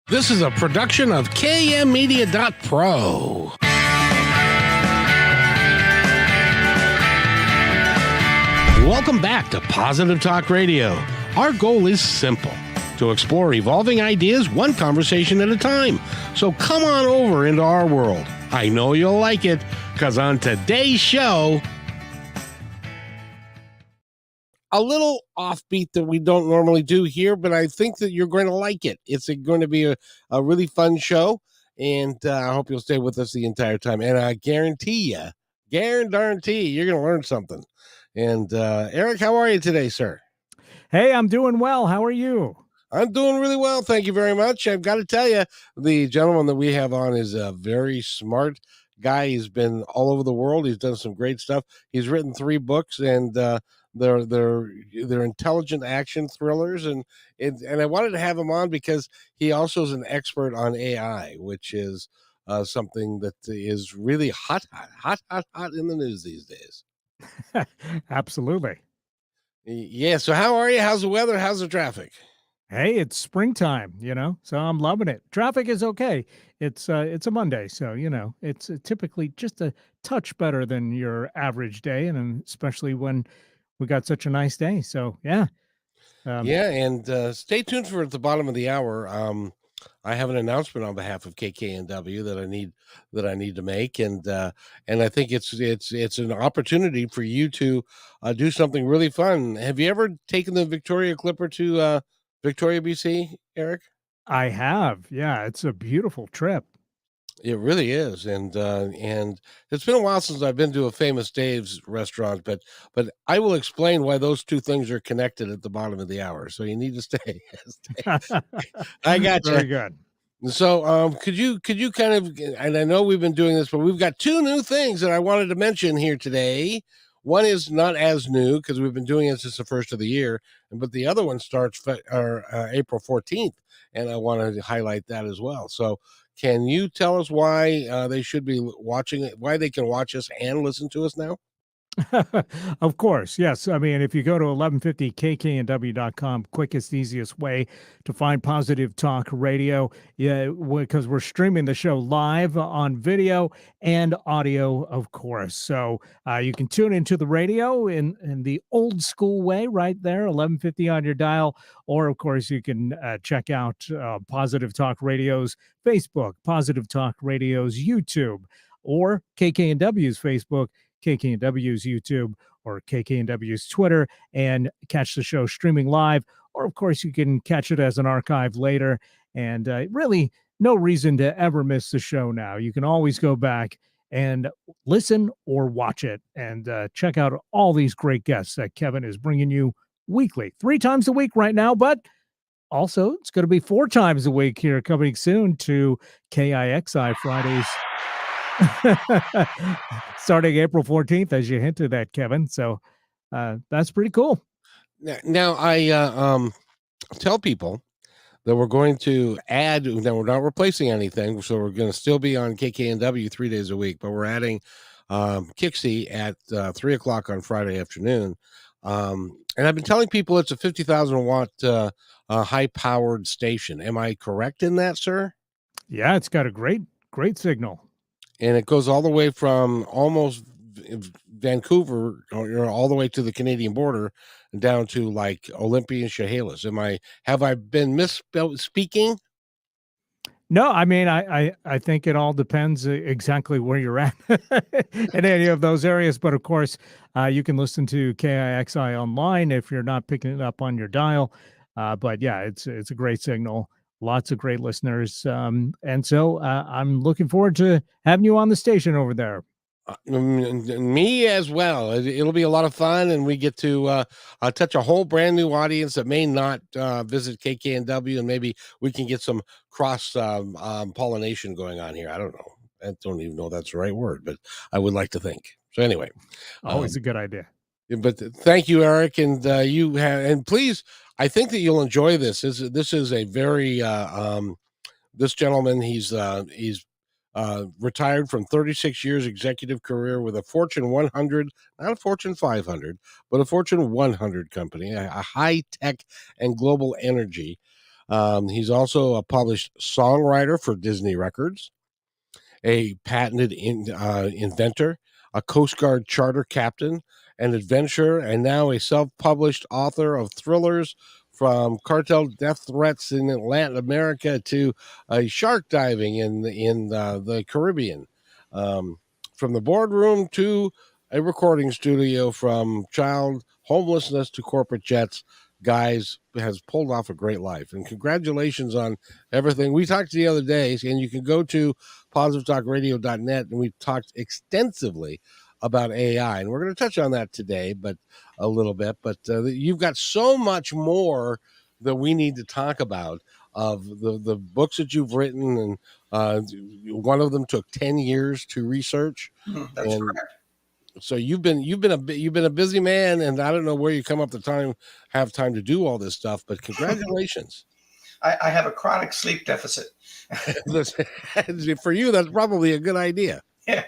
This is a production of KMmedia.pro. Welcome back to Positive Talk Radio. Our goal is simple: to explore evolving ideas one conversation at a time. So come on over into our world. I know you'll like it, because on today's show, a little offbeat that we don't normally do here, but I think that you're going to like it. It's going to be a really fun show, and I hope you'll stay with us the entire time. And I guarantee you're going to learn something. And Eric, how are you today, sir? Hey, I'm doing well. How are you? I'm doing really well. Thank you very much. I've got to tell you, the gentleman that we have on is a very smart guy. He's been all over the world. He's done some great stuff. He's written 3 books, and they're intelligent action thrillers. And I wanted to have him on because he also is an expert on AI, which is something that is really hot in the news these days. Absolutely. Yeah. So how are you? How's the weather? How's the traffic? Hey, it's springtime, so I'm loving it. Traffic is okay. It's a Monday, so, it's typically just a touch better than your average day, and especially when we got such a nice day. So, yeah. And stay tuned for at the bottom of the hour. I have an announcement on behalf of KKNW that I need to make, and I think it's an opportunity for you to do something really fun. Have you ever taken the Victoria Clipper to Victoria, BC, Eric? I have. Yeah, it's a beautiful trip. It really is, and it's been a while since I've been to a Famous Dave's restaurant, but I will explain why those two things are connected at the bottom of the hour. So you need to stay. I got you. Very good. So, could you kind of, and I know we've been doing this, but we've got 2 new things that I wanted to mention here today. One is not as new because we've been doing it since the first of the year, but the other one starts April 14th, and I want to highlight that as well. So, can you tell us why they should be watching it, why they can watch us and listen to us now? Of course, yes. I mean, if you go to 1150kknw.com, quickest, easiest way to find Positive Talk Radio, yeah, because we're streaming the show live on video and audio, of course. So you can tune into the radio in the old school way right there, 1150 on your dial, or of course you can check out Positive Talk Radio's Facebook, Positive Talk Radio's YouTube, or KKNW's Facebook, KKNW's YouTube, or KKNW's Twitter, and catch the show streaming live. Or, of course, you can catch it as an archive later. And really, no reason to ever miss the show now. You can always go back and listen or watch it, and check out all these great guests that Kevin is bringing you weekly, 3 times a week right now, but also it's going to be 4 times a week here coming soon to KIXI Fridays. Starting April 14th, as you hinted at, Kevin. So that's pretty cool. Now I tell people that we're going to add, now we're not replacing anything, so we're going to still be on KKNW 3 days a week, but we're adding Kixie at 3 o'clock on Friday afternoon. And I've been telling people it's a 50,000 watt high powered station. Am I correct in that, sir? Yeah, it's got a great signal. And it goes all the way from almost Vancouver, all the way to the Canadian border, down to like Olympia and Chehalis. Have I been misspeaking? No, I mean, I think it all depends exactly where you're at in any of those areas. But of course, you can listen to KIXI online if you're not picking it up on your dial. But yeah, it's a great signal. Lots of great listeners. And so I'm looking forward to having you on the station over there. Me as well. It'll be a lot of fun, and we get to touch a whole brand new audience that may not visit KKNW, and maybe we can get some cross pollination going on here. I don't know. I don't even know if that's the right word, but I would like to think. So anyway. Always a good idea. But thank you, Eric, and and please, I think that you'll enjoy this. This is a very this gentleman. He's retired from 36 years executive career with a Fortune 100, not a Fortune 500, but a Fortune 100 company, a high tech and global energy. He's also a published songwriter for Disney Records, a patented inventor, a Coast Guard charter captain, an adventurer, and now a self published author of thrillers from cartel death threats in Latin America to shark diving in the Caribbean. Um, from the boardroom to a recording studio, from child homelessness to corporate jets, Guys has pulled off a great life. And congratulations on everything. We talked the other day, and you can go to positivetalkradio.net, and we've talked extensively about AI, and we're going to touch on that today, but a little bit. But you've got so much more that we need to talk about of the books that you've written, and one of them took 10 years to research. That's And correct. so you've been a busy man, and I don't know where you come up have time to do all this stuff, but congratulations. I have a chronic sleep deficit. For you, that's probably a good idea. Yeah,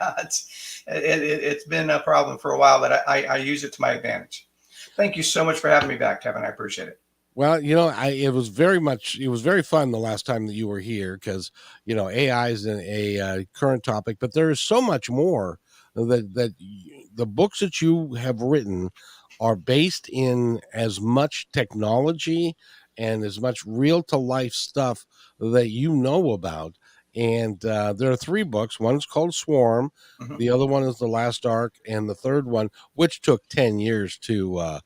it's been a problem for a while, but I use it to my advantage. Thank you so much for having me back, Kevin. I appreciate it. Well, it was very fun the last time that you were here, because AI is a current topic, but there is so much more that the books that you have written are based in as much technology and as much real to life stuff that you know about. And there are 3 books. One's called Swarm, the other one is The Last Ark, and the third one, which took 10 years to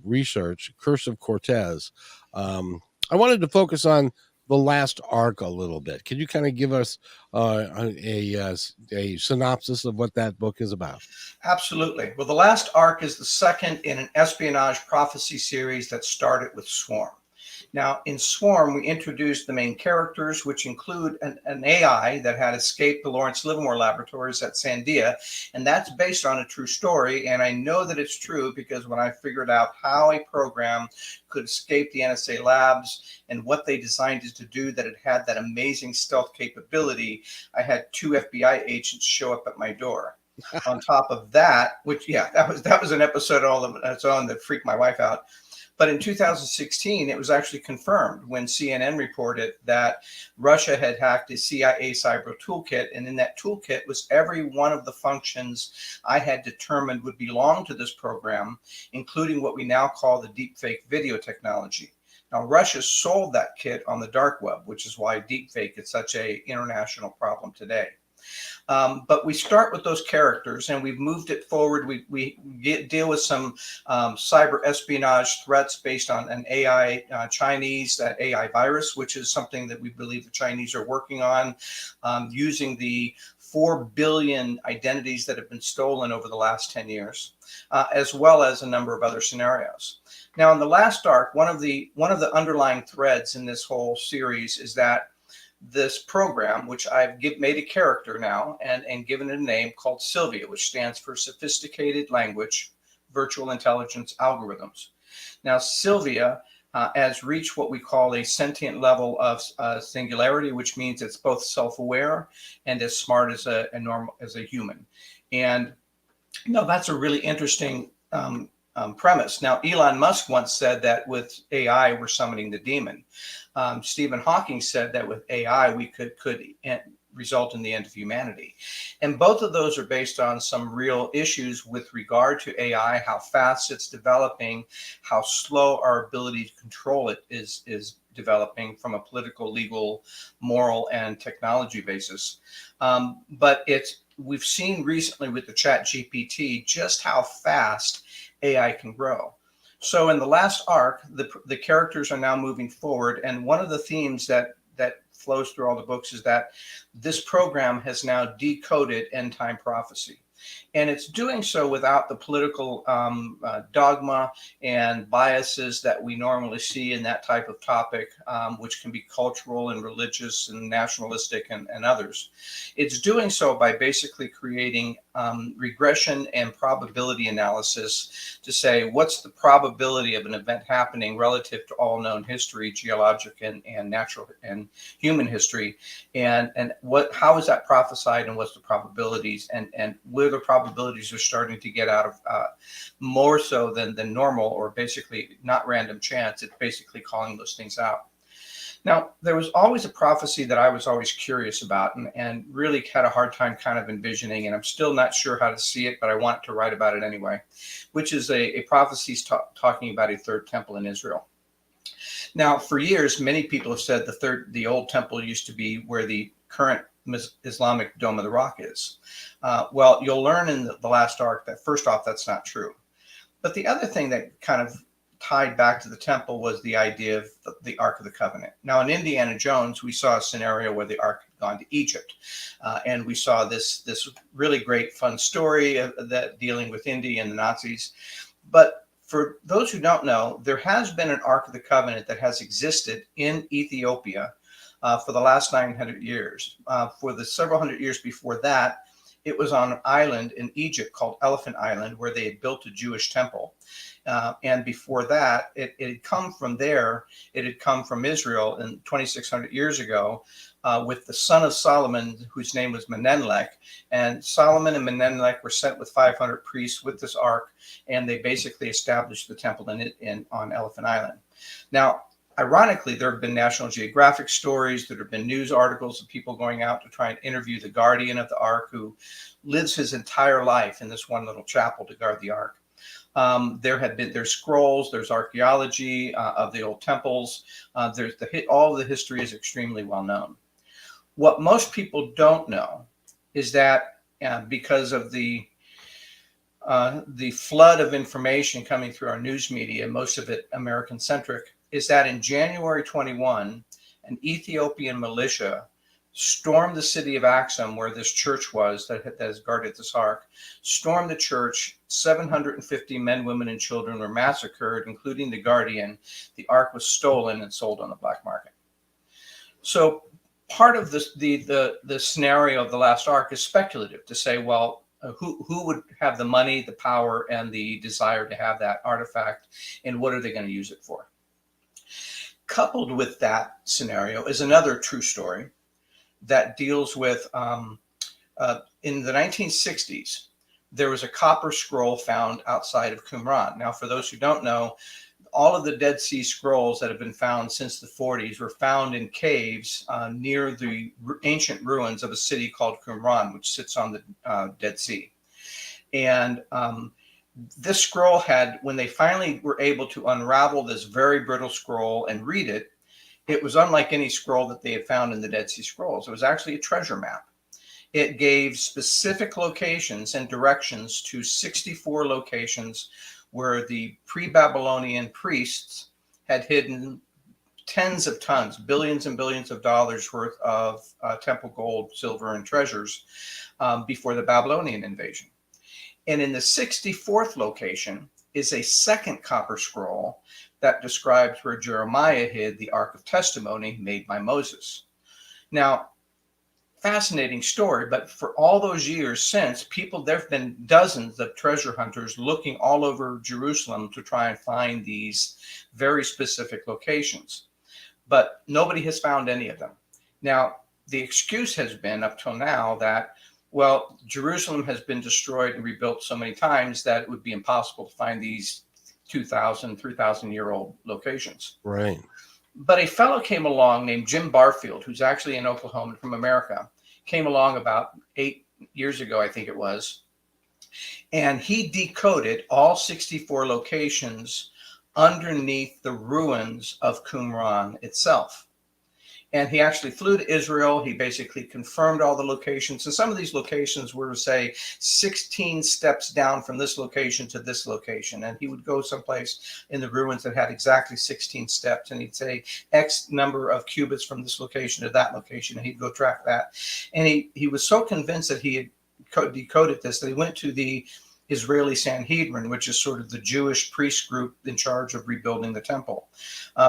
research, Curse of Cortez. I wanted to focus on The Last Ark a little bit. Can you kind of give us a synopsis of what that book is about? Absolutely. Well, The Last Ark is the second in an espionage prophecy series that started with Swarm. Now, in Swarm, we introduced the main characters, which include an AI that had escaped the Lawrence Livermore laboratories at Sandia, and that's based on a true story. And I know that it's true because when I figured out how a program could escape the NSA labs and what they designed it to do, that it had that amazing stealth capability, I had 2 FBI agents show up at my door. On top of that, which, yeah, that was an episode all of its own that freaked my wife out. But in 2016, it was actually confirmed when CNN reported that Russia had hacked a CIA cyber toolkit. And in that toolkit was every one of the functions I had determined would belong to this program, including what we now call the deepfake video technology. Now, Russia sold that kit on the dark web, which is why deepfake is such an international problem today. But we start with those characters, and we've moved it forward. We deal with some cyber espionage threats based on an AI Chinese AI virus, which is something that we believe the Chinese are working on, using the 4 billion identities that have been stolen over the last 10 years, as well as a number of other scenarios. Now, in The Last Ark, one of the underlying threads in this whole series is that this program, which I've made a character now and given it a name called Sylvia, which stands for Sophisticated Language Virtual Intelligence Algorithms. Now, Sylvia has reached what we call a sentient level of singularity, which means it's both self-aware and as smart as a human. And that's a really interesting premise. Now, Elon Musk once said that with AI, we're summoning the demon. Stephen Hawking said that with AI, we could result in the end of humanity. And both of those are based on some real issues with regard to AI, how fast it's developing, how slow our ability to control it is developing from a political, legal, moral, and technology basis. But we've seen recently with the Chat GPT just how fast AI can grow. So in The Last Ark, the characters are now moving forward, and one of the themes that flows through all the books is that this program has now decoded end time prophecy. And it's doing so without the political dogma and biases that we normally see in that type of topic, which can be cultural and religious and nationalistic and others. It's doing so by basically creating regression and probability analysis to say what's the probability of an event happening relative to all known history, geologic and natural and human history, and how is that prophesied and what's the probabilities, and where the probabilities are starting to get out of more so than normal, or basically not random chance. It's basically calling those things out. Now, there was always a prophecy that I was always curious about and really had a hard time kind of envisioning, and I'm still not sure how to see it, but I want to write about it anyway, which is a prophecy talking about a third temple in Israel. Now, for years, many people have said the old temple used to be where the current Islamic Dome of the Rock is. Well, you'll learn in the last arc that first off, that's not true. But the other thing that kind of tied back to the temple was the idea of the Ark of the Covenant. Now, in Indiana Jones, we saw a scenario where the Ark had gone to Egypt, and we saw this really great, fun story that dealing with India and the Nazis. But for those who don't know, there has been an Ark of the Covenant that has existed in Ethiopia for the last 900 years. For the several hundred years before that, it was on an island in Egypt called Elephant Island, where they had built a Jewish temple. And before that, it had come from there. It had come from Israel in 2,600 years ago with the son of Solomon, whose name was Menelek. And Solomon and Menelek were sent with 500 priests with this ark, and they basically established the temple on Elephant Island. Now, ironically, there have been National Geographic stories. There have been news articles of people going out to try and interview the guardian of the ark, who lives his entire life in this one little chapel to guard the ark. There's scrolls, there's archaeology of the old temples. There's all of the history is extremely well known. What most people don't know is that because of the flood of information coming through our news media, most of it American centric, is that in January 21, an Ethiopian militia stormed the city of Axum, where this church was that has guarded this ark, stormed the church. 750 men, women, and children were massacred, including the guardian. The ark was stolen and sold on the black market. So part of this, the scenario of the last ark is speculative, to say, well, who would have the money, the power, and the desire to have that artifact, and what are they going to use it for? Coupled with that scenario is another true story that deals with, in the 1960s, there was a copper scroll found outside of Qumran. Now, for those who don't know, all of the Dead Sea Scrolls that have been found since the 40s were found in caves near the ancient ruins of a city called Qumran, which sits on the Dead Sea. And this scroll had, when they finally were able to unravel this very brittle scroll and read it, it was unlike any scroll that they had found in the Dead Sea Scrolls. It was actually a treasure map. It gave specific locations and directions to 64 locations where the pre-Babylonian priests had hidden tens of tons, billions and billions of dollars worth of temple gold, silver, and treasures before the Babylonian invasion. And in the 64th location is a second copper scroll that describes where Jeremiah hid the Ark of Testimony made by Moses. Now, fascinating story, but for all those years since, there have been dozens of treasure hunters looking all over Jerusalem to try and find these very specific locations, but nobody has found any of them. Now, the excuse has been up till now that, well, Jerusalem has been destroyed and rebuilt so many times that it would be impossible to find these 2,000, 3,000-year-old locations. Right. But a fellow came along named Jim Barfield, who's actually in Oklahoma from America, came along about 8 years ago, I think it was, and he decoded all 64 locations underneath the ruins of Qumran itself. And he actually flew to Israel. He basically confirmed all the locations. And some of these locations were, say, 16 steps down from this location to this location. And he would go someplace in the ruins that had exactly 16 steps. And he'd say X number of cubits from this location to that location. And he'd go track that. And he was so convinced that he had decoded this that he went to the Israeli Sanhedrin, which is sort of the Jewish priest group in charge of rebuilding the temple.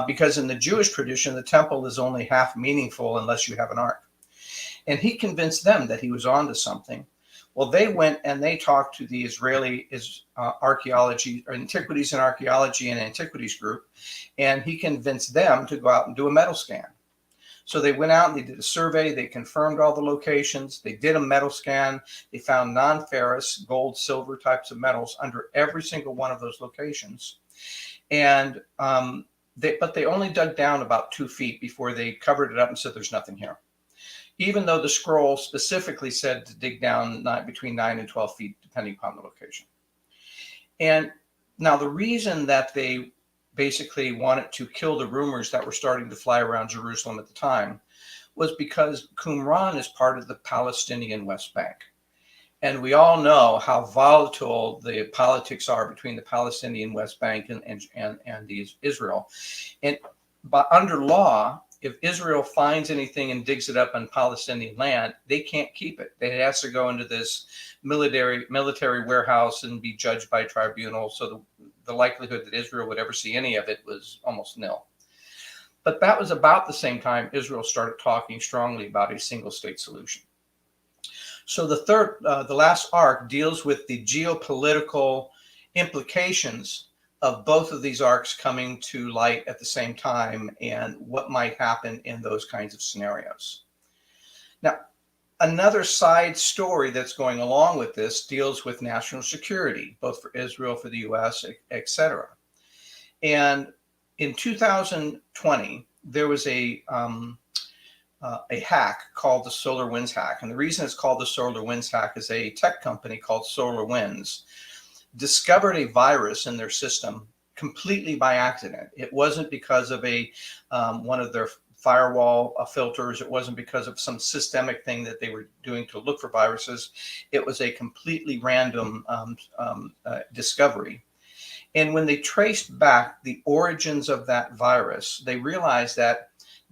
Because in the Jewish tradition, the temple is only half meaningful unless you have an ark. And he convinced them that he was onto something. Well, they went and they talked to the Israeli archaeology, or antiquities and archaeology and antiquities group, and he convinced them to go out and do a metal scan. So they went out and they did a survey. They confirmed all the locations. They did a metal scan. They found non-ferrous, gold, silver types of metals under every single one of those locations. And But they only dug down about 2 feet before they covered it up and said, there's nothing here. Even though the scroll specifically said to dig down between 9 and 12 feet, depending upon the location. And now the reason that they basically wanted to kill the rumors that were starting to fly around Jerusalem at the time was because Qumran is part of the Palestinian West Bank. And we all know how volatile the politics are between the Palestinian West Bank and Israel. And under law, if Israel finds anything and digs it up on Palestinian land, they can't keep it. It has to go into this military warehouse and be judged by tribunal. So the likelihood that Israel would ever see any of it was almost nil. But that was about the same time Israel started talking strongly about a single state solution. So the last arc deals with the geopolitical implications of both of these arcs coming to light at the same time and what might happen in those kinds of scenarios. Now, another side story that's going along with this deals with national security, both for Israel, for the US, etc. And in 2020, there was a hack called the SolarWinds hack. And the reason it's called the SolarWinds hack is a tech company called SolarWinds discovered a virus in their system completely by accident. It wasn't because of one of their firewall filters. It wasn't because of some systemic thing that they were doing to look for viruses. It was a completely random discovery. And when they traced back the origins of that virus, they realized that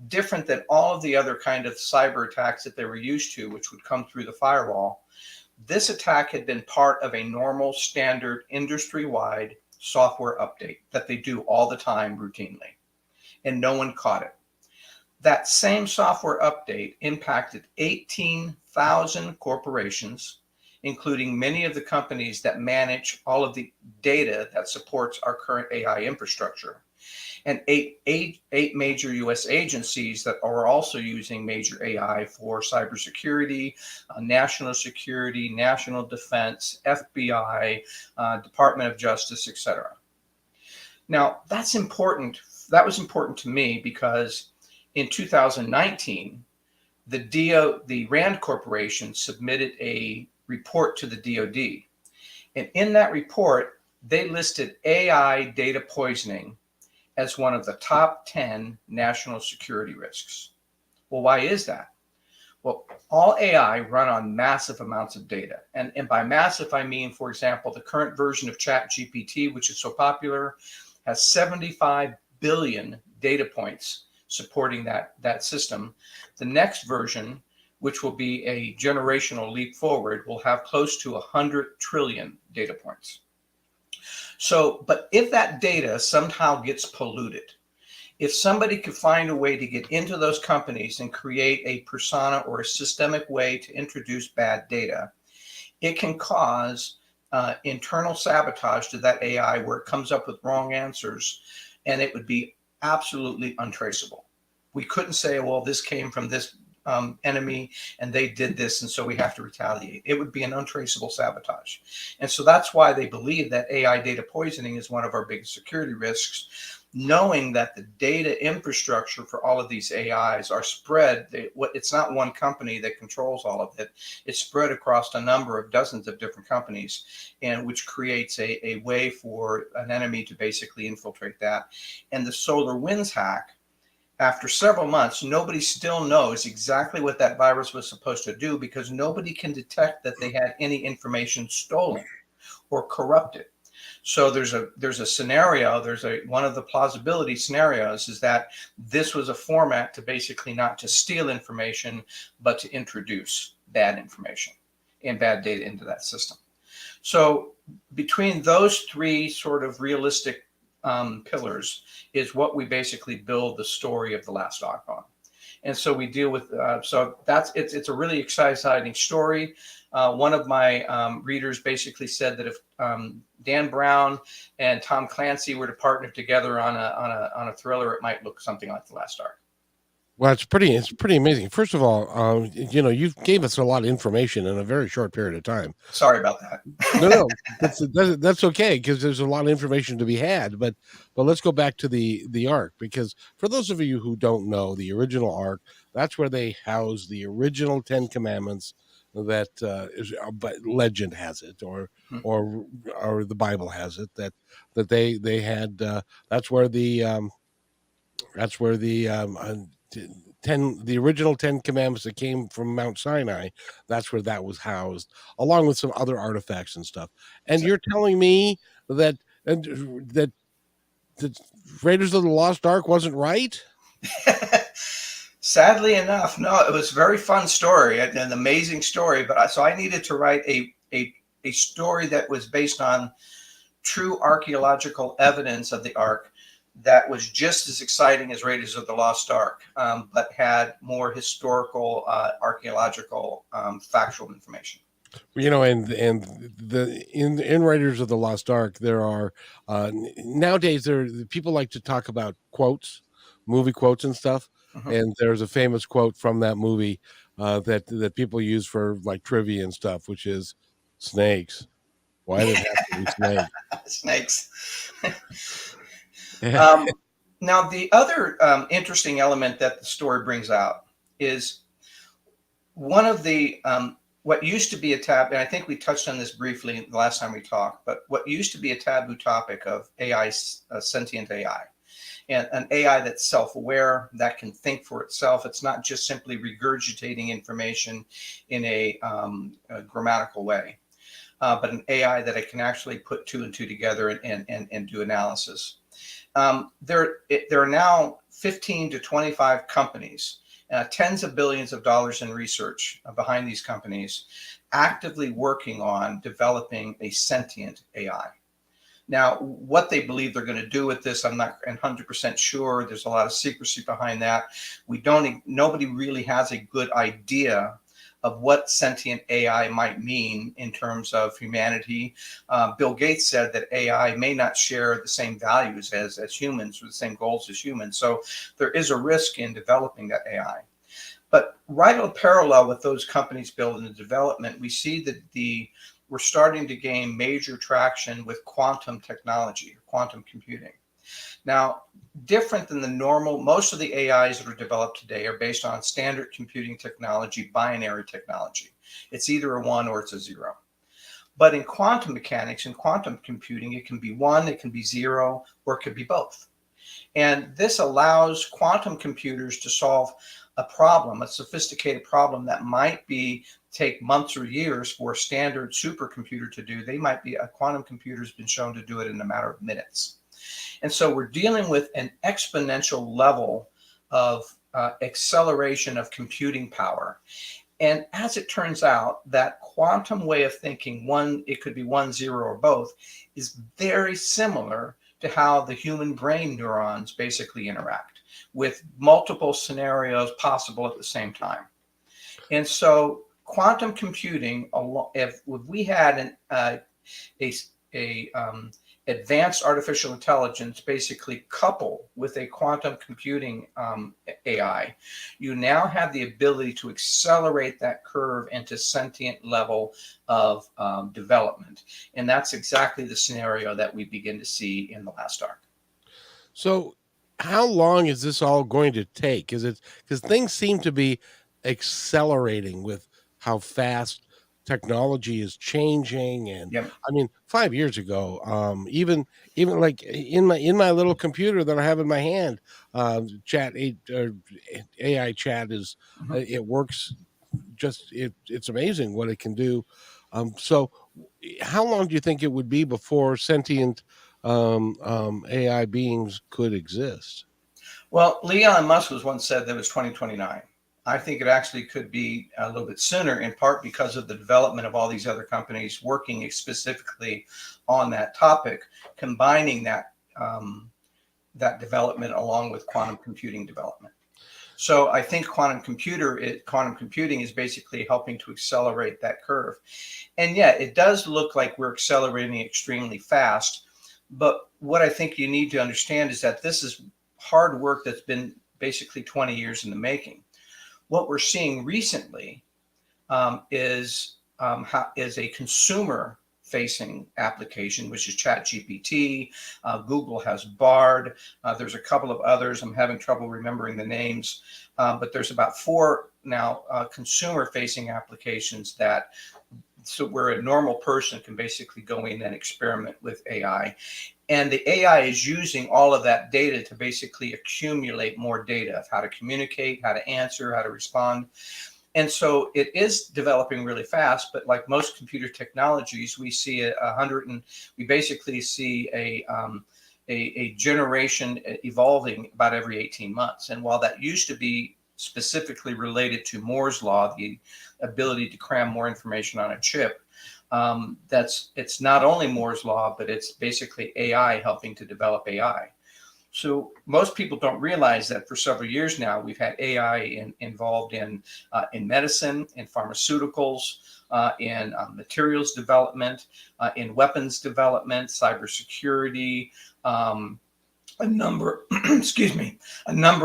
different than all of the other kind of cyber attacks that they were used to, which would come through the firewall, this attack had been part of a normal, standard, industry-wide software update that they do all the time routinely, and no one caught it. That same software update impacted 18,000 corporations, including many of the companies that manage all of the data that supports our current AI infrastructure, and eight major U.S. agencies that are also using major AI for cybersecurity, national security, national defense, FBI, Department of Justice, etc. Now, that's important. That was important to me because in 2019, the RAND Corporation submitted a report to the DoD. And in that report, they listed AI data poisoning as one of the top 10 national security risks. Well, why is that? Well, all AI run on massive amounts of data. And by massive, I mean, for example, the current version of ChatGPT, which is so popular, has 75 billion data points supporting that system. The next version, which will be a generational leap forward, will have close to 100 trillion data points. So, but if that data somehow gets polluted, if somebody could find a way to get into those companies and create a persona or a systemic way to introduce bad data, it can cause internal sabotage to that AI where it comes up with wrong answers, and it would be absolutely untraceable. We couldn't say, well, this came from this enemy and they did this, and so we have to retaliate. It would be an untraceable sabotage. And so that's why they believe that AI data poisoning is one of our biggest security risks, knowing that the data infrastructure for all of these AIs are spread. It's not one company that controls all of it. It's spread across a number of dozens of different companies, and which creates a way for an enemy to basically infiltrate that. And the SolarWinds hack, after several months, nobody still knows exactly what that virus was supposed to do because nobody can detect that they had any information stolen or corrupted. So there's a scenario, one of the plausibility scenarios is that this was a format to basically not to steal information, but to introduce bad information and bad data into that system. So between those three sort of realistic pillars is what we basically build the story of The Last Ark on. And so we deal with, so it's a really exciting story. One of my readers basically said that if Dan Brown and Tom Clancy were to partner together on a thriller, it might look something like The Last Ark. Well, it's pretty amazing. First of all, you gave us a lot of information in a very short period of time. Sorry about that. No, no, that's okay because there's a lot of information to be had. But let's go back to the Ark, because for those of you who don't know the original Ark, that's where they house the original Ten Commandments. That but legend has it, or or the Bible has it, that they had. That's where the original Ten Commandments that came from Mount Sinai. That's where that was housed, along with some other artifacts and stuff. And you're telling me that and that the Raiders of the Lost Ark wasn't right? Sadly enough, no. It was a very fun story, an amazing story. But so I needed to write a story that was based on true archaeological evidence of the Ark that was just as exciting as Raiders of the Lost Ark, but had more historical, archaeological, factual information. And the in Raiders of the Lost Ark, there are nowadays there people like to talk about quotes, movie quotes and stuff. Mhm. And there's a famous quote from that movie that people use for like trivia and stuff, which is snakes. Why did it have to be snakes? Snakes. Um, Now, the other interesting element that the story brings out is one of the what used to be a taboo, and I think we touched on this briefly the last time we talked, but what used to be a taboo topic of AI, sentient AI, and an AI that's self-aware, that can think for itself. It's not just simply regurgitating information in a grammatical way, but an AI that it can actually put two and two together and do analysis. There are now 15 to 25 companies, tens of billions of dollars in research behind these companies, actively working on developing a sentient AI. Now, what they believe they're going to do with this, I'm not 100% sure. There's a lot of secrecy behind that. Nobody really has a good idea of what sentient AI might mean in terms of humanity. Bill Gates said that AI may not share the same values as humans, or the same goals as humans. So there is a risk in developing that AI. But right on parallel with those companies building the development, we see that we're starting to gain major traction with quantum technology, quantum computing. Now, different than the normal, most of the AIs that are developed today are based on standard computing technology, binary technology. It's either a 1 or it's a 0. But in quantum mechanics and quantum computing, it can be 1, it can be 0, or it could be both. And this allows quantum computers to solve a problem, a sophisticated problem that might take months or years for a standard supercomputer to do. A quantum computer has been shown to do it in a matter of minutes. And so we're dealing with an exponential level of acceleration of computing power. And as it turns out, that quantum way of thinking, it could be 1, 0, or both, is very similar to how the human brain neurons basically interact, with multiple scenarios possible at the same time. And so quantum computing, if we had advanced artificial intelligence basically coupled with a quantum computing AI, you now have the ability to accelerate that curve into sentient level of development. And that's exactly the scenario that we begin to see in the last arc. So, how long is this all going to take? Because things seem to be accelerating with how fast technology is changing. And Yep. I mean, 5 years ago, even like in my little computer that I have in my hand, AI chat is Mhm. it works. It's amazing what it can do. So, how long do you think it would be before sentient AI beings could exist? Well, Elon Musk was once said that it was 2029. I think it actually could be a little bit sooner, in part because of the development of all these other companies working specifically on that topic, combining that development along with quantum computing development. So I think quantum computing is basically helping to accelerate that curve. And yeah, it does look like we're accelerating extremely fast. But what I think you need to understand is that this is hard work that's been basically 20 years in the making. What we're seeing recently is a consumer-facing application, which is ChatGPT. Google has Bard. There's a couple of others. I'm having trouble remembering the names, but there's about 4 now consumer-facing applications where a normal person can basically go in and experiment with AI. And the AI is using all of that data to basically accumulate more data of how to communicate, how to answer, how to respond. And so it is developing really fast, but like most computer technologies, we see we basically see a generation evolving about every 18 months. And while that used to be specifically related to Moore's law, the ability to cram more information on a chip, it's not only Moore's law, but it's basically AI helping to develop AI. So most people don't realize that for several years now, we've had AI involved in medicine, in pharmaceuticals, in materials development, in weapons development, cybersecurity. A number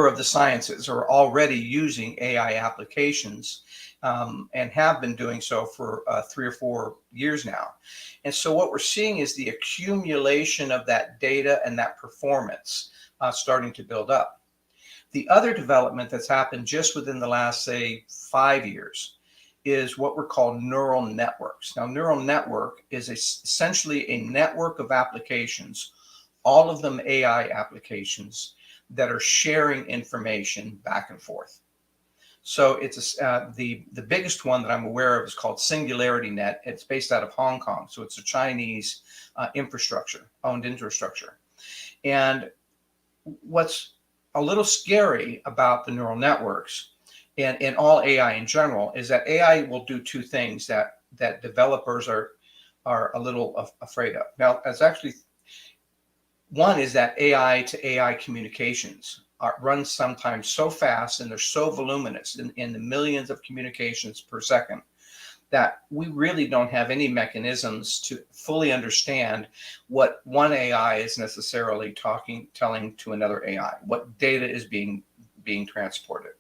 of the sciences are already using AI applications and have been doing so for 3 or 4 years now. And so what we're seeing is the accumulation of that data and that performance starting to build up. The other development that's happened just within the last, say, 5 years is what we're called neural networks. Now, neural network is essentially a network of applications, all of them AI applications, that are sharing information back and forth. So it's the biggest one that I'm aware of is called Singularity Net. It's based out of Hong Kong. So it's a Chinese owned infrastructure. And what's a little scary about the neural networks and all AI in general is that AI will do 2 things that developers are a little afraid of. Now, it's actually, one is that AI to AI communications run sometimes so fast and they're so voluminous in the millions of communications per second that we really don't have any mechanisms to fully understand what one AI is necessarily telling to another AI, what data is being transported.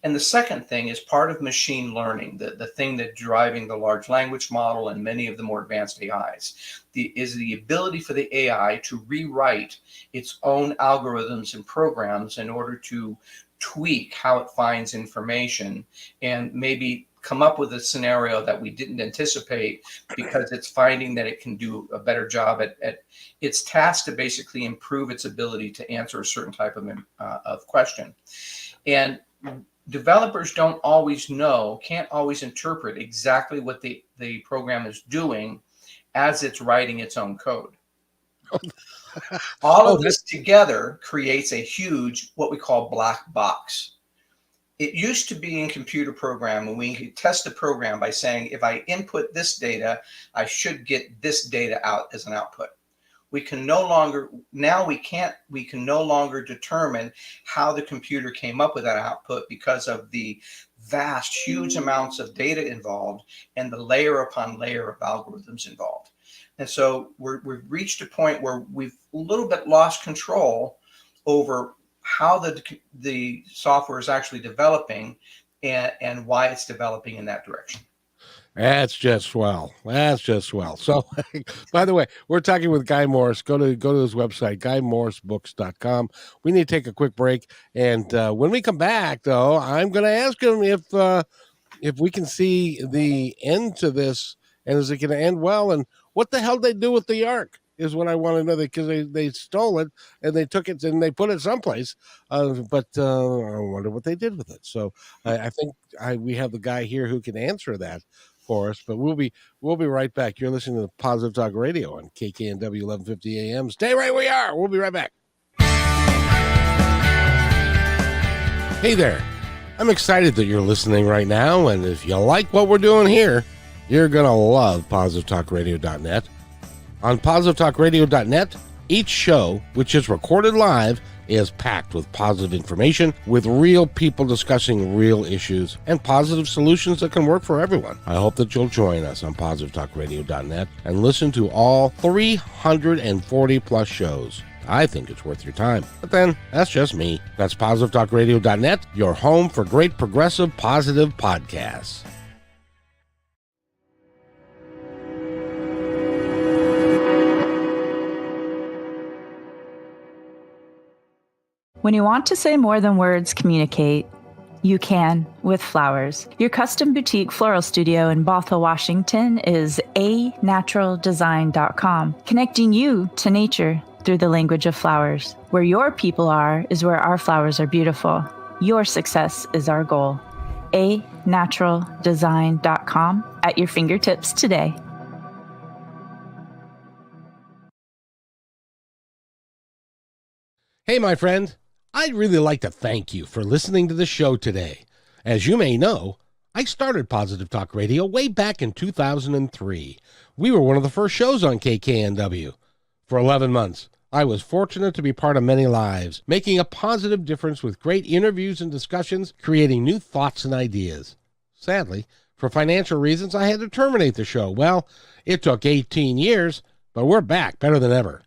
And the second thing is part of machine learning, the thing that's driving the large language model and many of the more advanced AIs, is the ability for the AI to rewrite its own algorithms and programs in order to tweak how it finds information and maybe come up with a scenario that we didn't anticipate because it's finding that it can do a better job at its task to basically improve its ability to answer a certain type of question. And developers can't always interpret exactly what the program is doing as it's writing its own code. All of this together creates a huge, what we call black box. It used to be in computer programming, we could test the program by saying, if I input this data, I should get this data out as an output. We can no longer determine how the computer came up with that output because of the vast, huge amounts of data involved and the layer upon layer of algorithms involved. And so we've reached a point where we've a little bit lost control over how the software is actually developing and why it's developing in that direction. That's just swell. That's just swell. So, by the way, we're talking with Guy Morris. Go to his website, guymorrisbooks.com. We need to take a quick break. And when we come back, though, I'm going to ask him if we can see the end to this and is it going to end well? And what the hell they do with the Ark is what I want to know, because they stole it and they took it and they put it someplace. But I wonder what they did with it. So I think we have the guy here who can answer that for us, but we'll be right back. You're listening to Positive Talk Radio on KKNW 1150 AM. Stay right where you are. We'll be right back. Hey there. I'm excited that you're listening right now, and if you like what we're doing here, you're going to love positivetalkradio.net. On positivetalkradio.net, each show, which is recorded live, is packed with positive information, with real people discussing real issues and positive solutions that can work for everyone. I hope that you'll join us on positivetalkradio.net and listen to all 340 plus shows. I think it's worth your time. But then, that's just me. That's positivetalkradio.net, your home for great progressive, positive podcasts. When you want to say more than words communicate, you can with flowers. Your custom boutique floral studio in Bothell, Washington is anaturaldesign.com, connecting you to nature through the language of flowers. Where your people are is where our flowers are beautiful. Your success is our goal. anaturaldesign.com at your fingertips today. Hey, my friend. I'd really like to thank you for listening to the show today. As you may know, I started Positive Talk Radio way back in 2003. We were one of the first shows on KKNW. For 11 months, I was fortunate to be part of many lives, making a positive difference with great interviews and discussions, creating new thoughts and ideas. Sadly, for financial reasons, I had to terminate the show. Well, it took 18 years, but we're back better than ever.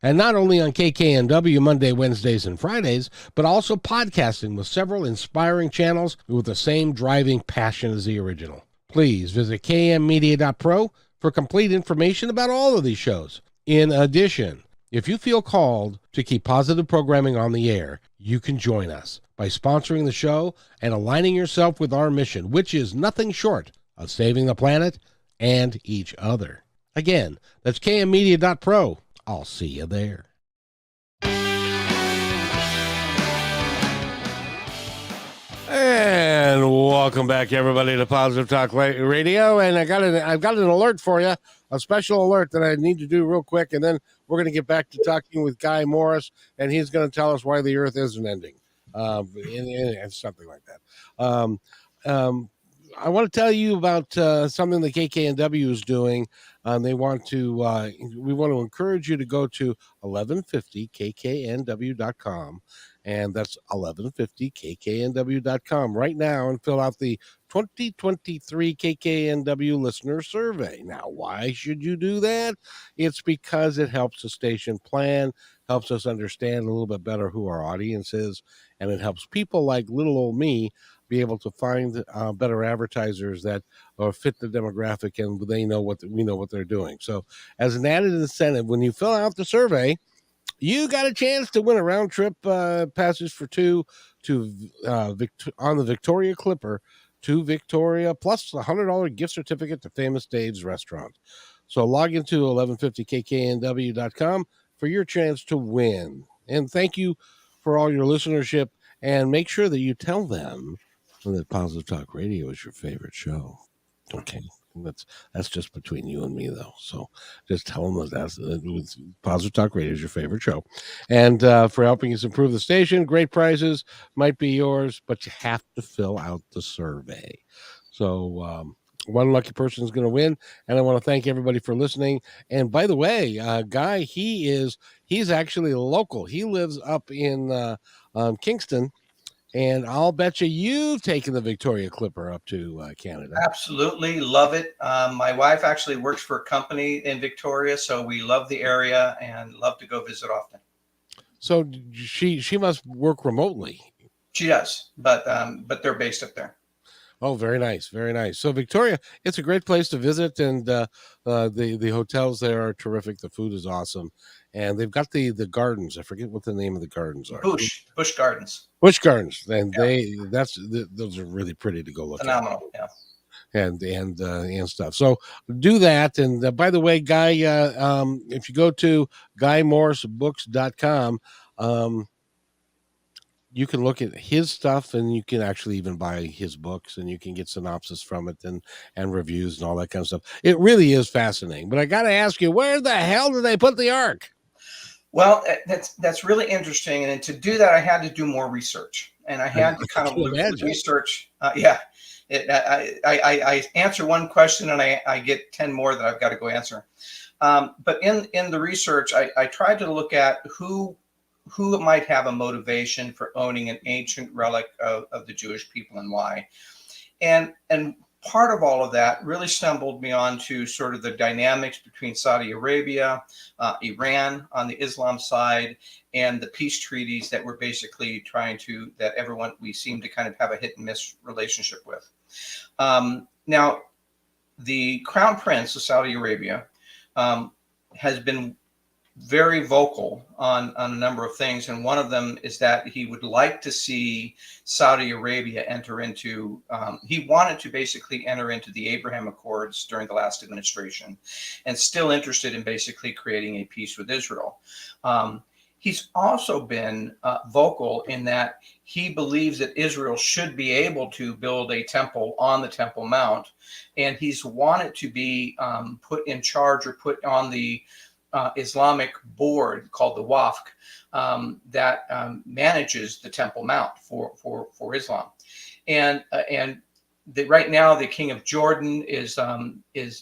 And not only on KKNW Monday, Wednesdays, and Fridays, but also podcasting with several inspiring channels with the same driving passion as the original. Please visit kmmedia.pro for complete information about all of these shows. In addition, if you feel called to keep positive programming on the air, you can join us by sponsoring the show and aligning yourself with our mission, which is nothing short of saving the planet and each other. Again, that's kmmedia.pro. I'll see you there. And welcome back, everybody, to Positive Talk Radio. And I've got an alert for you, a special alert that I need to do real quick, and then we're going to get back to talking with Guy Morris, and he's going to tell us why the Earth isn't ending, and something like that. I want to tell you about something that KKNW is doing. We want to encourage you to go to 1150kknw.com, and that's 1150kknw.com right now and fill out the 2023 KKNW listener survey. Now, why should you do that? It's because it helps the station plan, helps us understand a little bit better who our audience is, and it helps people like little old me be able to find better advertisers that fit the demographic, and we know what they're doing. So as an added incentive, when you fill out the survey, you got a chance to win a round trip passage for two to on the Victoria Clipper to Victoria, plus a $100 gift certificate to Famous Dave's restaurant. So log into 1150kknw.com for your chance to win. And thank you for all your listenership, and make sure that you tell them that Positive Talk Radio is your favorite show. Okay, that's just between you and me, though. So just tell them that Positive Talk Radio is your favorite show, and for helping us improve the station, great prizes might be yours, but you have to fill out the survey. So one lucky person is going to win, and I want to thank everybody for listening. And by the way, Guy, he's actually local. He lives up in Kingston. And I'll bet you've taken the Victoria Clipper up to Canada. Absolutely. Love it. My wife actually works for a company in Victoria, so we love the area and love to go visit often. So she must work remotely. She does, but they're based up there. Oh, very nice. Very nice. So Victoria, it's a great place to visit, and the hotels there are terrific. The food is awesome. And they've got the gardens. I forget what the name of the gardens are. Bush Gardens. Bush Gardens. And those are really pretty to go look Phenomenal, at. Yeah. And stuff. So do that. And by the way, Guy, if you go to guymorrisbooks.com, you can look at his stuff, and you can actually even buy his books, and you can get synopsis from it and reviews and all that kind of stuff. It really is fascinating. But I got to ask you, where the hell did they put the Ark? Well, that's really interesting. And to do that, I had to do more research, and I had to kind of research. I answer one question, and I get 10 more that I've got to go answer. But in the research, I tried to look at who might have a motivation for owning an ancient relic of the Jewish people and why. And part of all of that really stumbled me onto sort of the dynamics between Saudi Arabia, Iran on the Islam side, and the peace treaties that we're basically that everyone, we seem to kind of have a hit and miss relationship with. Now, the Crown Prince of Saudi Arabia has been very vocal on a number of things. And one of them is that he would like to see Saudi Arabia enter into, he wanted to basically enter into the Abraham Accords during the last administration, and still interested in basically creating a peace with Israel. He's also been vocal in that he believes that Israel should be able to build a temple on the Temple Mount, and he's wanted to be put in charge or put on the Islamic board called the WAFC that manages the Temple Mount for Islam, and right now the King of Jordan is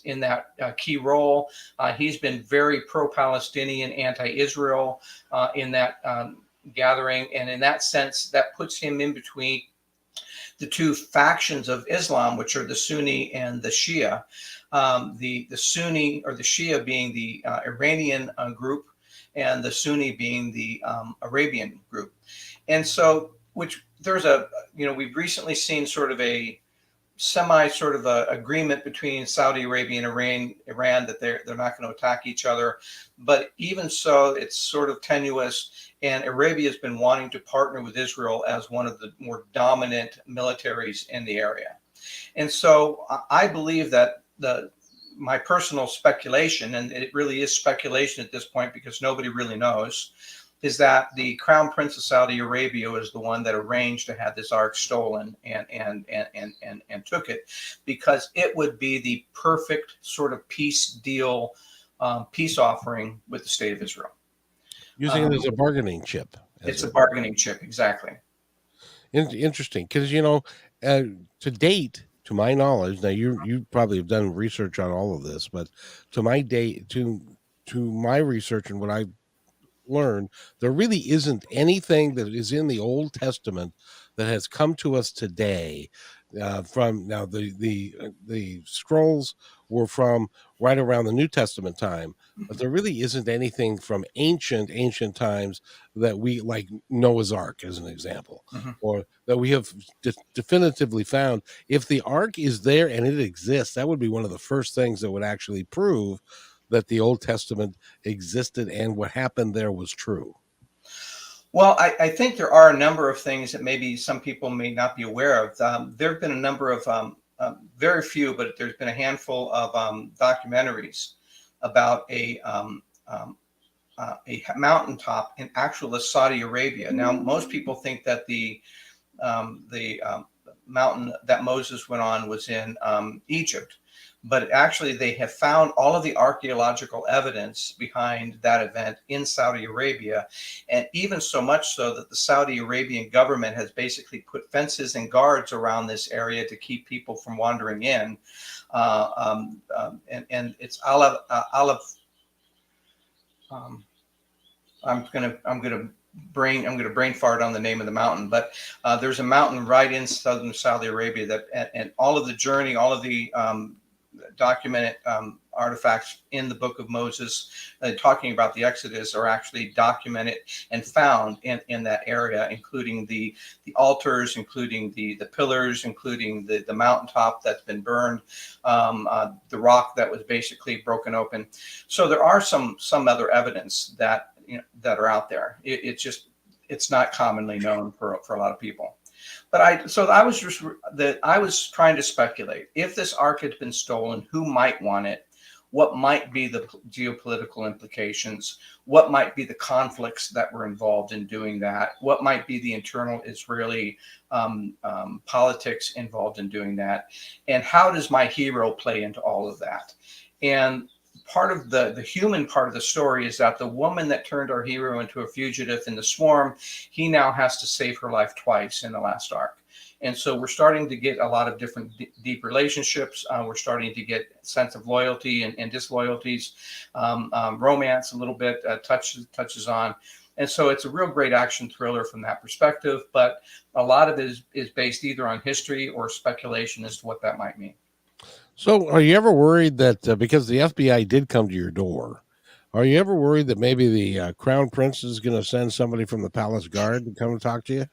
in that key role. He's been very pro-Palestinian, anti-Israel in that gathering, and in that sense, that puts him in between the two factions of Islam, which are the Sunni and the Shia. The Sunni or the Shia being the Iranian group, and the Sunni being the Arabian group. And so, which there's we've recently seen sort of a agreement between Saudi Arabia and Iran that they're not going to attack each other. But even so, it's sort of tenuous. And Arabia has been wanting to partner with Israel as one of the more dominant militaries in the area. And so I believe that my personal speculation, and it really is speculation at this point because nobody really knows, is that the Crown Prince of Saudi Arabia is the one that arranged to have this ark stolen and took it, because it would be the perfect sort of peace deal, peace offering with the state of Israel. Using it as a bargaining chip. It's a bargaining chip, exactly. Interesting, because to date, to my knowledge, now you probably have done research on all of this, but to my research and what I've learned, there really isn't anything that is in the Old Testament that has come to us today. From now, the scrolls were from right around the New Testament time, but there really isn't anything from ancient times that we, like Noah's Ark as an example, or that we have definitively found. If the Ark is there and it exists, that would be one of the first things that would actually prove that the Old Testament existed and what happened there was true. Well, I think there are a number of things that maybe some people may not be aware of. There have been a number of, very few, but there's been a handful of documentaries about a mountaintop in actual Saudi Arabia. Now, most people think that the mountain that Moses went on was in Egypt. But actually, they have found all of the archaeological evidence behind that event in Saudi Arabia, and even so much so that the Saudi Arabian government has basically put fences and guards around this area to keep people from wandering in. And it's Aleph. I'm gonna brain fart on the name of the mountain, but there's a mountain right in southern Saudi Arabia that, and all of the journey, all of the documented artifacts in the Book of Moses talking about the Exodus are actually documented and found in that area, including the altars, including the pillars, including the mountaintop that's been burned, the rock that was basically broken open. So there are some other evidence that that are out there. It's not commonly known for a lot of people. But I was trying to speculate, if this ark had been stolen, who might want it? What might be the geopolitical implications? What might be the conflicts that were involved in doing that? What might be the internal Israeli politics involved in doing that? And how does my hero play into all of that? And part of the human part of the story is that the woman that turned our hero into a fugitive in the swarm, he now has to save her life twice in the last arc. And so we're starting to get a lot of different deep relationships. We're starting to get a sense of loyalty and disloyalties, romance a little bit, touches on. And so it's a real great action thriller from that perspective. But a lot of it is based either on history or speculation as to what that might mean. So, are you ever worried that because the FBI did come to your door, are you ever worried that maybe the Crown Prince is going to send somebody from the Palace Guard to come and talk to you?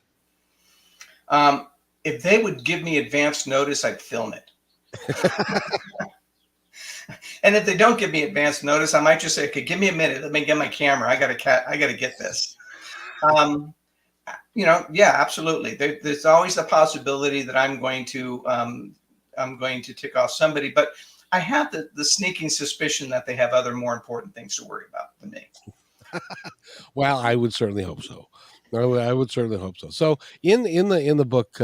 Um, if they would give me advance notice, I'd film it. And if they don't give me advance notice, I might just say, "Okay, give me a minute. Let me get my camera. I got to get this." Um, yeah, absolutely. There's always the possibility that I'm going to tick off somebody, but I have the sneaking suspicion that they have other more important things to worry about than me. Well, I would certainly hope so. I would certainly hope so. So, in the book,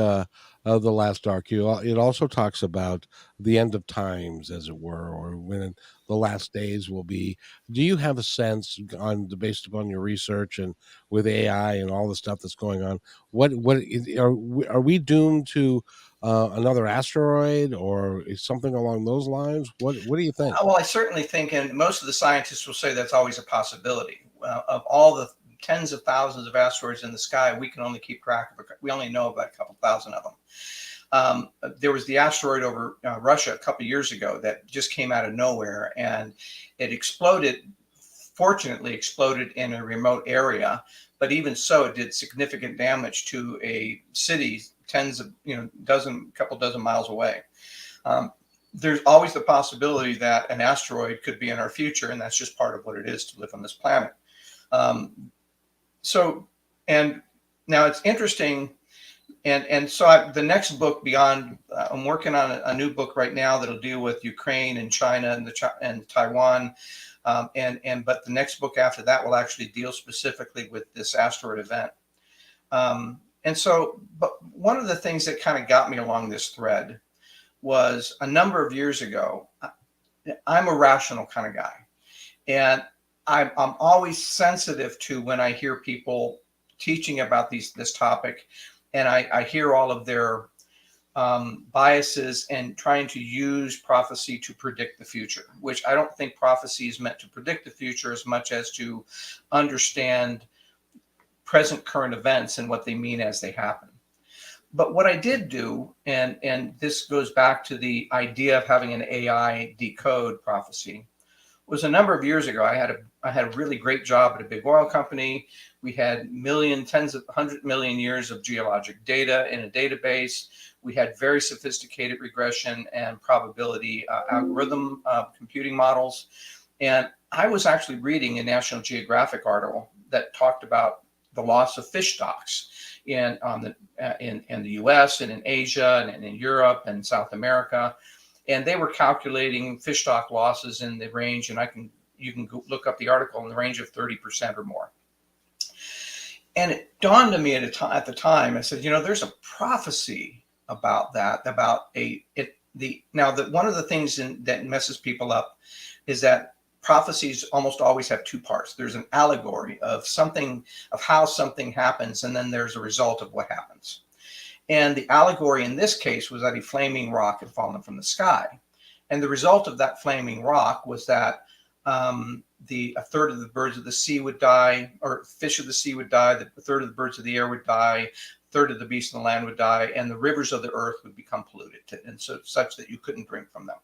of the last arc, it also talks about the end of times, as it were, or when the last days will be. Do you have a sense, based upon your research and with AI and all the stuff that's going on, are we doomed to another asteroid or something along those lines? What do you think? Well, I certainly think, and most of the scientists will say that's always a possibility. Of all the tens of thousands of asteroids in the sky, we can only keep track of. We only know about a couple thousand of them. There was the asteroid over Russia a couple years ago that just came out of nowhere, and it exploded. Fortunately, exploded in a remote area, but even so, it did significant damage to a city couple dozen miles away. There's always the possibility that an asteroid could be in our future, and that's just part of what it is to live on this planet. And now it's interesting, and so the next book beyond, I'm working on a new book right now that'll deal with Ukraine and China and Taiwan, but the next book after that will actually deal specifically with this asteroid event. But one of the things that kind of got me along this thread was a number of years ago. I'm a rational kind of guy, and I'm always sensitive to when I hear people teaching about this topic, and I hear all of their biases and trying to use prophecy to predict the future, which I don't think prophecy is meant to predict the future as much as to understand present current events and what they mean as they happen. But what I did do, and this goes back to the idea of having an AI decode prophecy, was a number of years ago. I had a really great job at a big oil company. We had tens of 100 million years of geologic data in a database. We had very sophisticated regression and probability algorithm computing models. And I was actually reading a National Geographic article that talked about the loss of fish stocks in the U.S. and in Asia and in Europe and South America, and they were calculating fish stock losses in the range, and you can go look up the article, in the range of 30% or more. And it dawned on me at the time. I said, there's a prophecy about that, one of the things that messes people up is that prophecies almost always have two parts. There's an allegory of how something happens, and then there's a result of what happens. And the allegory in this case was that a flaming rock had fallen from the sky. And the result of that flaming rock was that a third of the birds of the sea would die, or fish of the sea would die, a third of the birds of the air would die, a third of the beasts of the land would die, and the rivers of the earth would become polluted, and such that you couldn't drink from them.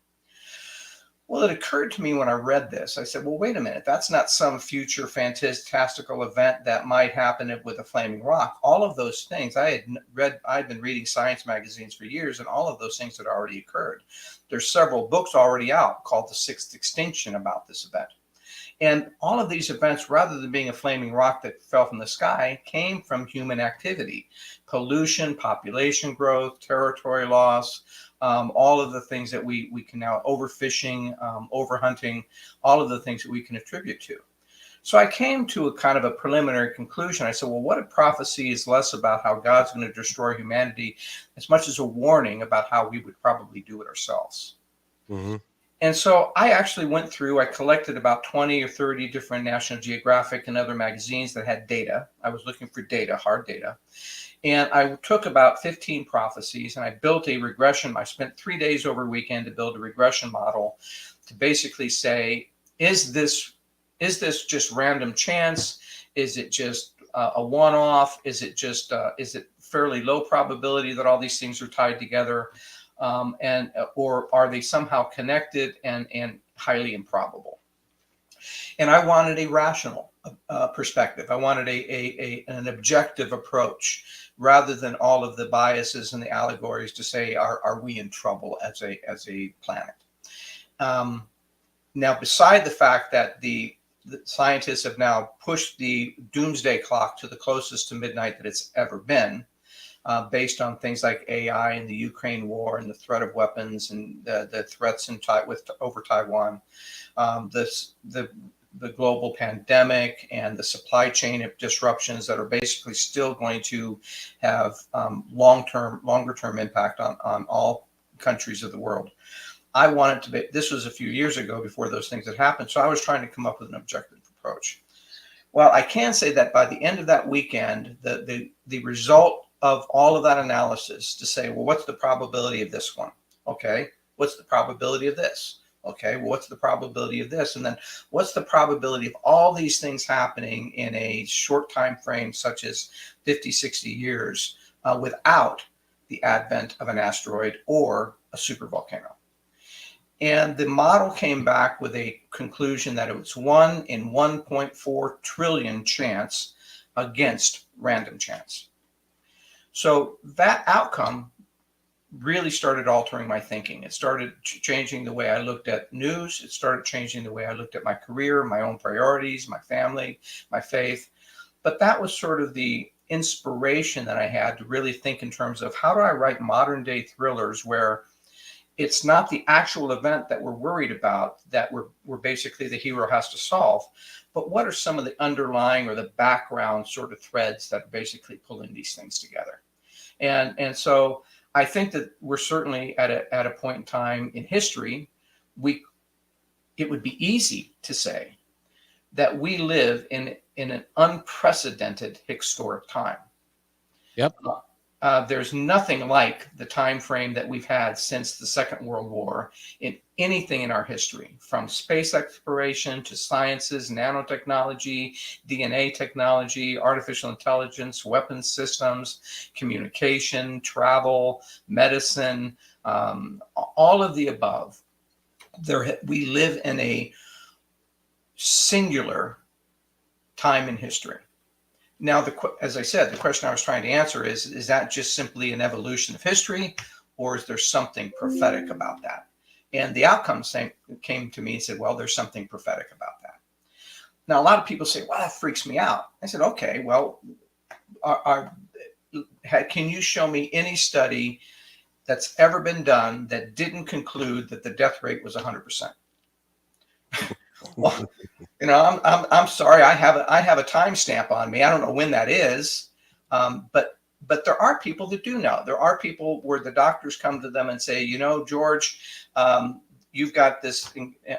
Well, it occurred to me when I read this, I said, well, wait a minute, that's not some future fantastical event that might happen with a flaming rock. All of those things I'd been reading science magazines for years, and all of those things had already occurred. There's several books already out called The Sixth Extinction about this event. And all of these events, rather than being a flaming rock that fell from the sky, came from human activity: pollution, population growth, territory loss, all of the things that we can now, overfishing, overhunting, all of the things that we can attribute to. So I came to a kind of a preliminary conclusion. I said, well, what if prophecy is less about how God's going to destroy humanity as much as a warning about how we would probably do it ourselves? Mm-hmm. And so I actually I collected about 20 or 30 different National Geographic and other magazines that had data. I was looking for data, hard data. And I took about 15 prophecies and I built a regression. I spent 3 days over a weekend to build a regression model to basically say, is this just random chance? Is it just a one-off? Is it fairly low probability that all these things are tied together? and or are they somehow connected and highly improbable? And I wanted a rational perspective. I wanted an objective approach rather than all of the biases and the allegories to say, are we in trouble as a planet? Now, beside the fact that the scientists have now pushed the doomsday clock to the closest to midnight that it's ever been, based on things like AI and the Ukraine war and the threat of weapons and the threats over Taiwan, the global pandemic and the supply chain of disruptions that are basically still going to have longer term impact on all countries of the world. I wanted to be, this was a few years ago before those things had happened. So I was trying to come up with an objective approach. Well, I can say that by the end of that weekend, the result of all of that analysis to say, well, what's the probability of this one? Okay. What's the probability of this? Okay. Well, what's the probability of this? And then what's the probability of all these things happening in a short time frame, such as 50, 60 years, without the advent of an asteroid or a supervolcano? And the model came back with a conclusion that it was 1 in 1.4 trillion chance against random chance. So that outcome really started altering my thinking. It started changing the way I looked at news. It started changing the way I looked at my career, my own priorities, my family, my faith. But that was sort of the inspiration that I had to really think in terms of how do I write modern day thrillers where it's not the actual event that we're worried about that we're basically the hero has to solve, but what are some of the underlying or the background sort of threads that are basically pulling these things together? And so I think that we're certainly at a point in time in history, it would be easy to say that we live in an unprecedented historic time. Yep. There's nothing like the time frame that we've had since the Second World War in anything in our history, from space exploration to sciences, nanotechnology, DNA technology, artificial intelligence, weapons systems, communication, travel, medicine, all of the above. We live in a singular time in history. Now, as I said, the question I was trying to answer is that just simply an evolution of history, or is there something prophetic about that? And the outcome came to me and said, well, there's something prophetic about that. Now, a lot of people say, well, that freaks me out. I said, okay, well, can you show me any study that's ever been done that didn't conclude that the death rate was 100%? Well, I'm sorry. I have a timestamp on me. I don't know when that is, but there are people that do know. There are people where the doctors come to them and say, George, you've got this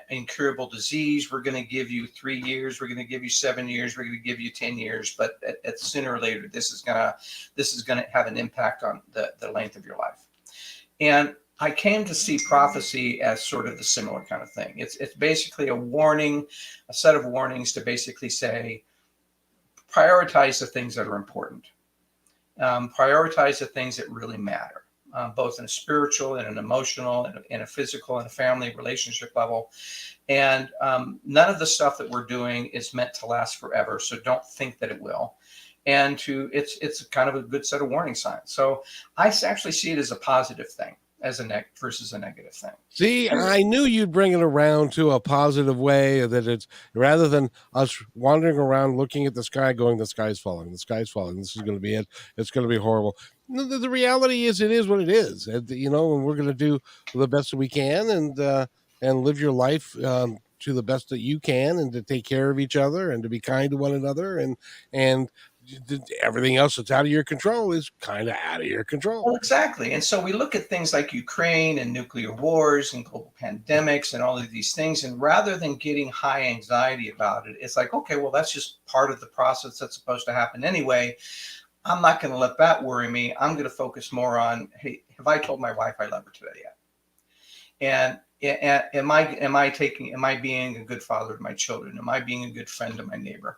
incurable disease. We're going to give you 3 years. We're going to give you 7 years. We're going to give you 10 years. But at sooner or later, this is going to have an impact on the length of your life. And I came to see prophecy as sort of the similar kind of thing. It's basically a warning, a set of warnings to basically say, prioritize the things that are important. Prioritize the things that really matter, both in a spiritual and an emotional and in a physical and a family relationship level. And none of the stuff that we're doing is meant to last forever. So don't think that it will. And it's kind of a good set of warning signs. So I actually see it as a positive thing, as versus a negative thing. See, I knew you'd bring it around to a positive way, that it's rather than us wandering around looking at the sky going, the sky's falling, this is going to be it, it's going to be horrible. The reality is, it is what it is, and we're going to do the best that we can and live your life to the best that you can, and to take care of each other and to be kind to one another, and everything else that's out of your control is kind of out of your control. Well, exactly. And so we look at things like Ukraine and nuclear wars and global pandemics and all of these things. And rather than getting high anxiety about it, it's like, okay, well, that's just part of the process that's supposed to happen anyway. I'm not going to let that worry me. I'm going to focus more on, hey, have I told my wife I love her today yet? And am I being a good father to my children? Am I being a good friend to my neighbor?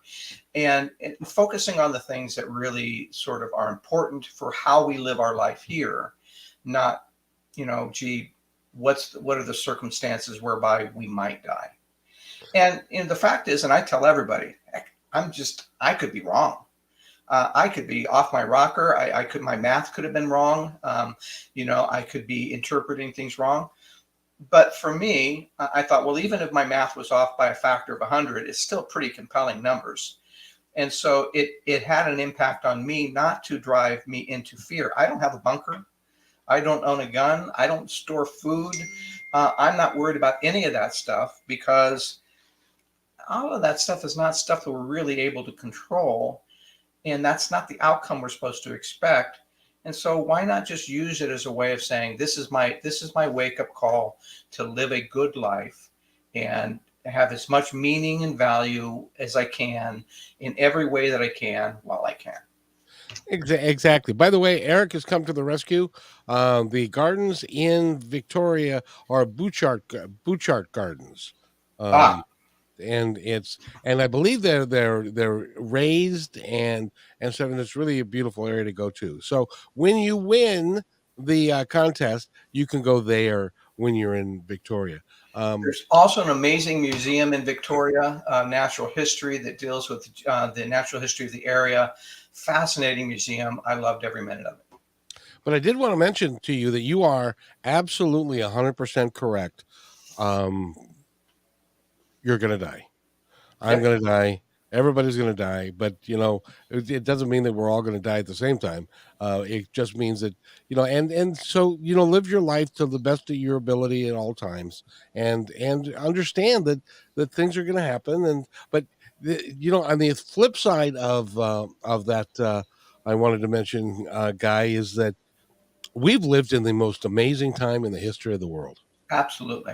And focusing on the things that really sort of are important for how we live our life here, not gee, what are the circumstances whereby we might die? And the fact is, and I tell everybody, heck, I could be wrong. I could be off my rocker. My math could have been wrong. I could be interpreting things wrong. But for me, I thought, well, even if my math was off by a factor of 100, it's still pretty compelling numbers. And so it had an impact on me not to drive me into fear. I don't have a bunker. I don't own a gun. I don't store food. I'm not worried about any of that stuff, because all of that stuff is not stuff that we're really able to control. And that's not the outcome we're supposed to expect. And so why not just use it as a way of saying, this is my wake-up call to live a good life and have as much meaning and value as I can in every way that I can while I can. Exactly. By the way, Eric has come to the rescue. The gardens in Victoria are Bouchard Gardens. Ah, And I believe they're raised and stuff, and it's really a beautiful area to go to. So when you win the contest, you can go there when you're in Victoria. there's also an amazing museum in Victoria, natural history, that deals with the natural history of the area. Fascinating museum. I loved every minute of it. But I did want to mention to you that you are absolutely 100% correct. You're going to die. I'm Yep. going to die. Everybody's going to die. But, it doesn't mean that we're all going to die at the same time. It just means that, and so, live your life to the best of your ability at all times, and understand that things are going to happen. But, on the flip side of that, I wanted to mention, Guy, is that we've lived in the most amazing time in the history of the world. Absolutely.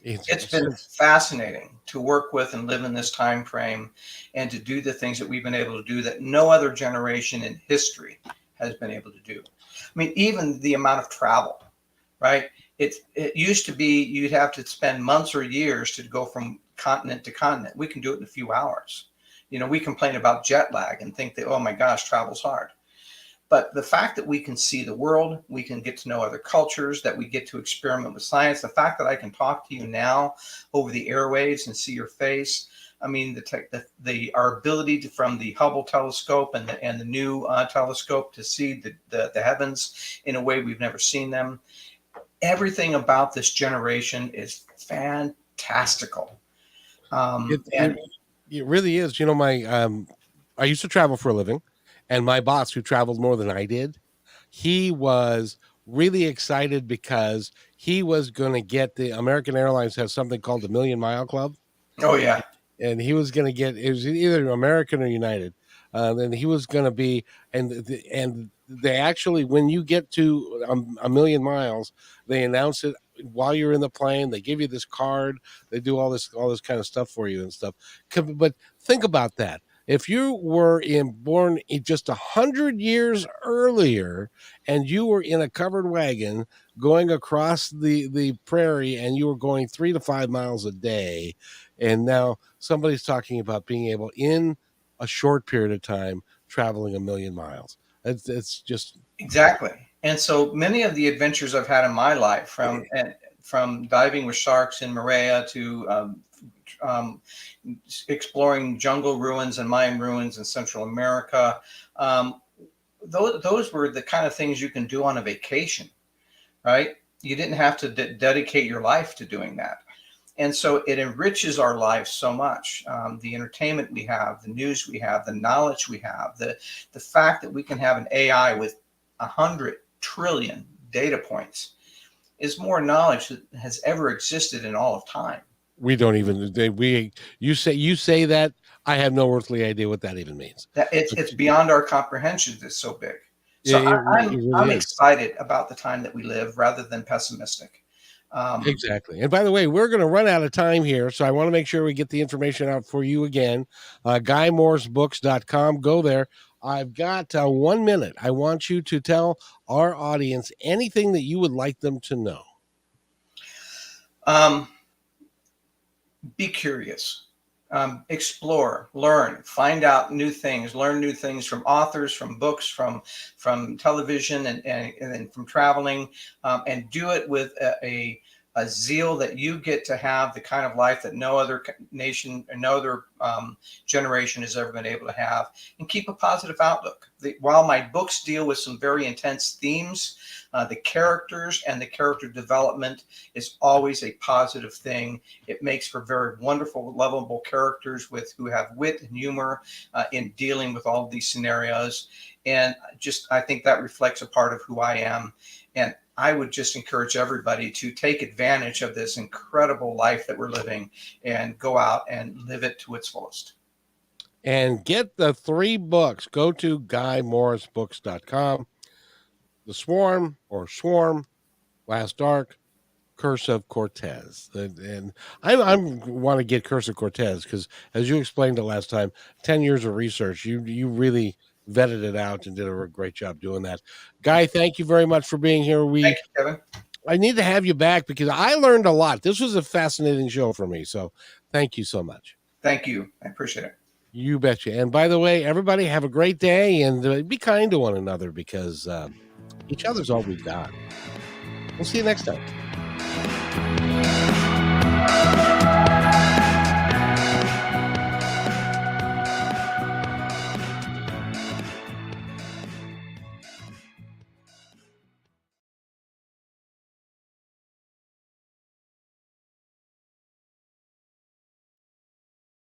It's been Since fascinating to work with and live in this time frame, and to do the things that we've been able to do that no other generation in history has been able to do. I mean, even the amount of travel, right? It used to be you'd have to spend months or years to go from continent to continent. We can do it in a few hours. We complain about jet lag and think that, oh my gosh, travel's hard. But the fact that we can see the world, we can get to know other cultures, that we get to experiment with science, the fact that I can talk to you now over the airwaves and see your face. I mean, our ability from the Hubble telescope and the new telescope to see the heavens in a way we've never seen them. Everything about this generation is fantastical. It really is. I used to travel for a living, and my boss, who traveled more than I did, he was really excited because he was going to get the American Airlines has something called the Million Mile Club. Oh yeah. And he was going to get, it was either American or United. And he was going to be, and they actually, when you get to a million miles, they announce it while you're in the plane. They give you this card. They do all this kind of stuff for you and stuff. But think about that. If you were born just 100 years earlier, and you were in a covered wagon going across the prairie, and you were going 3 to 5 miles a day, and now somebody's talking about being able, in a short period of time, traveling 1,000,000 miles. It's just Exactly. And so many of the adventures I've had in my life, from diving with sharks in Maria to exploring jungle ruins and Mayan ruins in Central America, those were the kind of things you can do on a vacation, right? You didn't have to dedicate your life to doing that. And so it enriches our lives so much. The entertainment we have, the news we have, the knowledge we have, the fact that we can have an AI with 100 trillion data points is more knowledge that has ever existed in all of time. We don't even you say that, I have no earthly idea what that even means. That it's beyond our comprehension. It's so big. So It really I'm is. excited about the time that we live rather than pessimistic. Exactly. And by the way, we're going to run out of time here, so I want to make sure we get the information out for you again. GuyMorseBooks.com. Go there. I've got 1 minute. I want you to tell our audience anything that you would like them to know. Be curious. explore, learn, find out new things, learn new things from authors, from books, from television, and from traveling, and do it with a zeal that you get to have the kind of life that no other nation or no other generation has ever been able to have, and keep a positive outlook. While my books deal with some very intense themes, the characters and the character development is always a positive thing. It makes for very wonderful, lovable characters who have wit and humor in dealing with all of these scenarios. And I think that reflects a part of who I am. And I would just encourage everybody to take advantage of this incredible life that we're living and go out and live it to its fullest. And get the 3 books. Go to GuyMorrisBooks.com. The Swarm or Swarm, Last Ark, Curse of Cortez. And I want to get Curse of Cortez because, as you explained the last time, 10 years of research, you really vetted it out and did a great job doing that. Guy, thank you very much for being here. Thank you, Kevin. I need to have you back because I learned a lot. This was a fascinating show for me. So thank you so much. Thank you. I appreciate it. You betcha. And by the way, everybody have a great day and be kind to one another because each other's all we've got. We'll see you next time.